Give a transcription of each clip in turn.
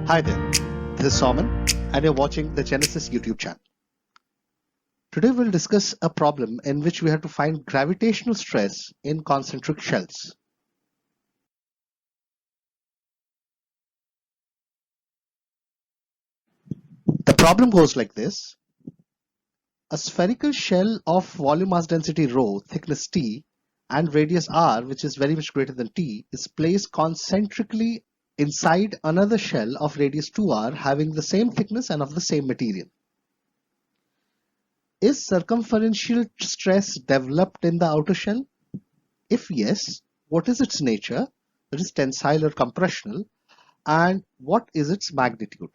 Hi there, this is Soman and you're watching the Genesis YouTube channel. Today we'll discuss a problem in which we have to find gravitational stress in concentric shells. The problem goes like this. A spherical shell of volume mass density rho, thickness T, and radius r, which is very much greater than T, is placed concentrically inside another shell of radius 2r having the same thickness and of the same material. Is circumferential stress developed in the outer shell? If yes, what is its nature, that is tensile or compressional, and what is its magnitude?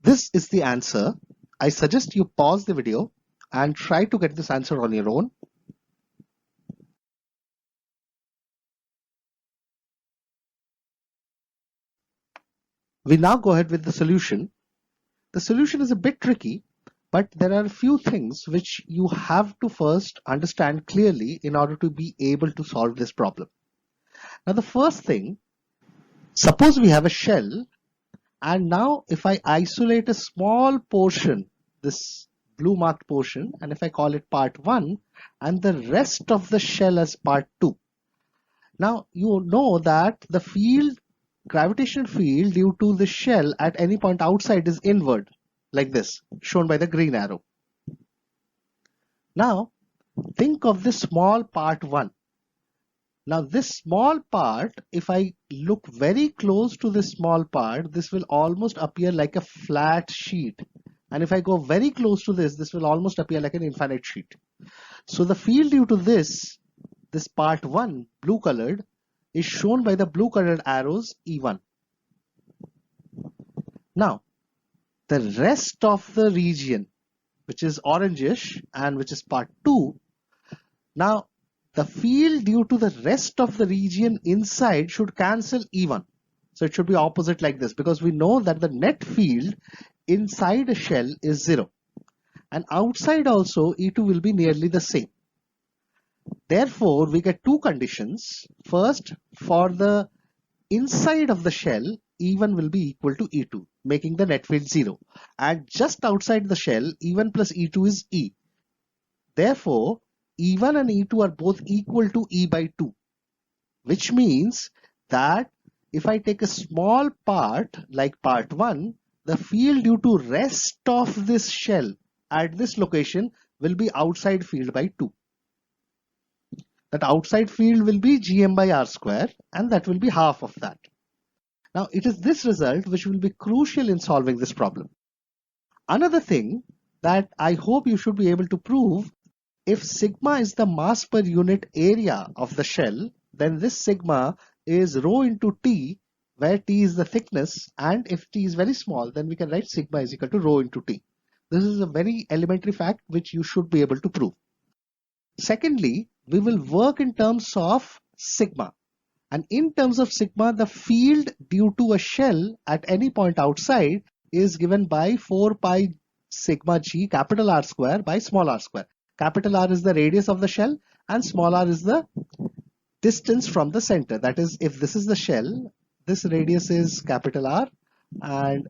This is the answer. I suggest you pause the video and try to get this answer on your own. We now go ahead with the solution. The solution is a bit tricky, but there are a few things which you have to first understand clearly in order to be able to solve this problem. Now, the first thing, suppose we have a shell, and now if I isolate a small portion, this blue marked portion, and if I call it part 1 and the rest of the shell as part 2. Now you know that the field, gravitational field due to the shell at any point outside is inward, like this, shown by the green arrow. Now think of this small part 1. Now this small part, if I look very close to this small part, this will almost appear like a flat sheet. And if I go very close to this, this will almost appear like an infinite sheet. So the field due to this part 1, blue colored, is shown by the blue colored arrows E1. Now the rest of the region, which is orangish and which is part 2, now the field due to the rest of the region inside should cancel E1. So it should be opposite like this, because we know that the net field inside a shell is 0. And outside also E2 will be nearly the same. Therefore, we get two conditions. First, for the inside of the shell, E1 will be equal to E2, making the net field 0. And just outside the shell, E1 plus E2 is E. Therefore, E1 and E2 are both equal to E by 2, which means that if I take a small part like part 1, the field due to rest of this shell at this location will be outside field by 2. That outside field will be Gm by r square, and that will be half of that. Now it is this result which will be crucial in solving this problem. Another thing that I hope you should be able to prove, if sigma is the mass per unit area of the shell, then this sigma is rho into T, where T is the thickness, and if T is very small, then we can write sigma is equal to rho into T. This is a very elementary fact which you should be able to prove. Secondly, we will work in terms of sigma. And in terms of sigma, the field due to a shell at any point outside is given by 4 pi sigma g capital R square by small r square. Capital R is the radius of the shell and small r is the distance from the center. That is, if this is the shell, this radius is capital R, and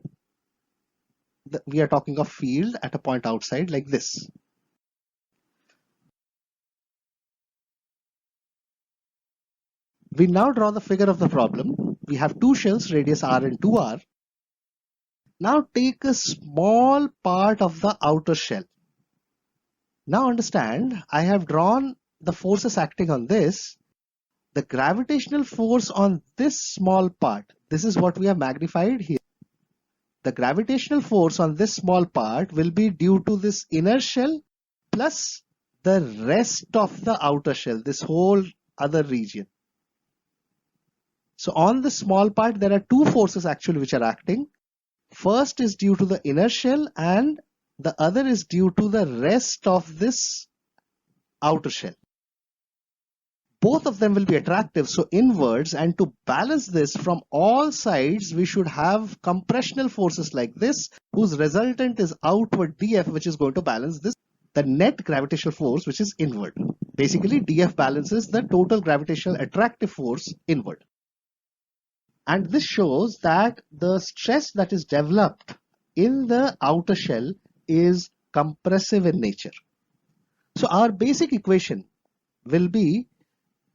we are talking of field at a point outside like this. We now draw the figure of the problem. We have two shells, radius r and 2r. Now take a small part of the outer shell. Now understand, I have drawn the forces acting on this. The gravitational force on this small part, this is what we have magnified here. The gravitational force on this small part will be due to this inner shell plus the rest of the outer shell, this whole other region. So on the small part, there are two forces actually which are acting. First is due to the inner shell and the other is due to the rest of this outer shell. Both of them will be attractive, so inwards, and to balance this from all sides, we should have compressional forces like this, whose resultant is outward dF, which is going to balance this, the net gravitational force, which is inward. Basically, dF balances the total gravitational attractive force inward. And this shows that the stress that is developed in the outer shell is compressive in nature. So our basic equation will be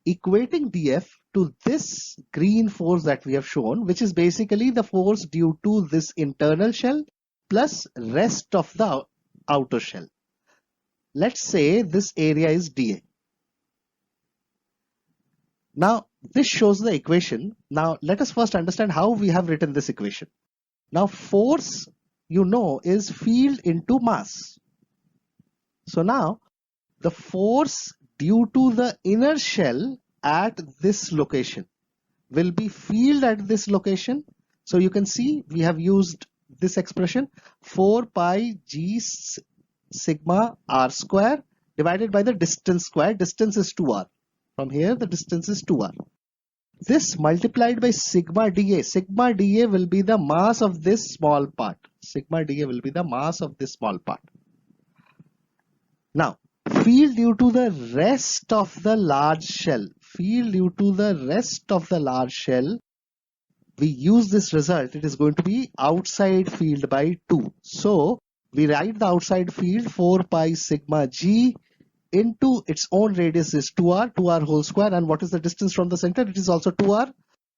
equating dF to this green force that we have shown, which is basically the force due to this internal shell plus rest of the outer shell. Let's say this area is dA. Now this shows the equation. Now let us first understand how we have written this equation. Now force, you know, is field into mass. So now the force due to the inner shell at this location will be field at this location. So you can see we have used this expression 4 pi g sigma r square divided by the distance square. Distance is 2r. From here the distance is 2r. This multiplied by sigma dA. Sigma dA will be the mass of this small part. Sigma dA will be the mass of this small part. Now field due to the rest of the large shell. Field due to the rest of the large shell. We use this result. It is going to be outside field by 2. So we write the outside field 4 pi sigma g into its own radius is 2r whole square, and what is the distance from the center? It is also 2r,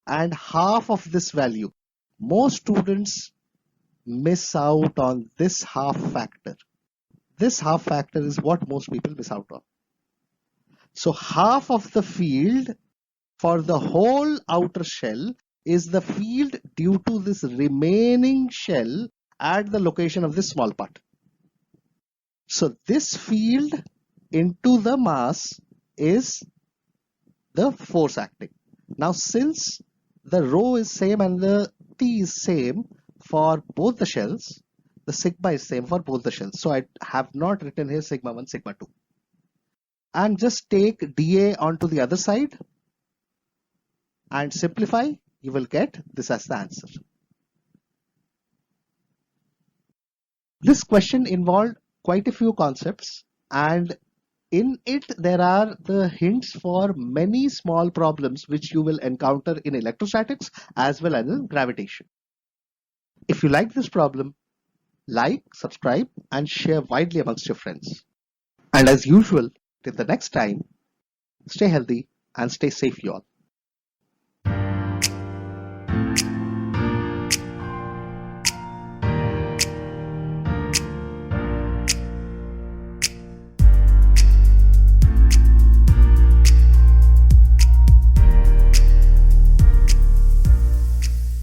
and half of this value. Most students miss out on this half factor. This half factor is what most people miss out on. So half of the field for the whole outer shell is the field due to this remaining shell at the location of this small part. So this field into the mass is the force acting. Now since the rho is same and the T is same for both the shells, the sigma is same for both the shells. So I have not written here sigma 1, sigma 2. And just take dA onto the other side and simplify. You will get this as the answer. This question involved quite a few concepts, and in it there are the hints for many small problems which you will encounter in electrostatics as well as in gravitation. If you like this problem, like, subscribe and share widely amongst your friends. And as usual, till the next time, stay healthy and stay safe, you all.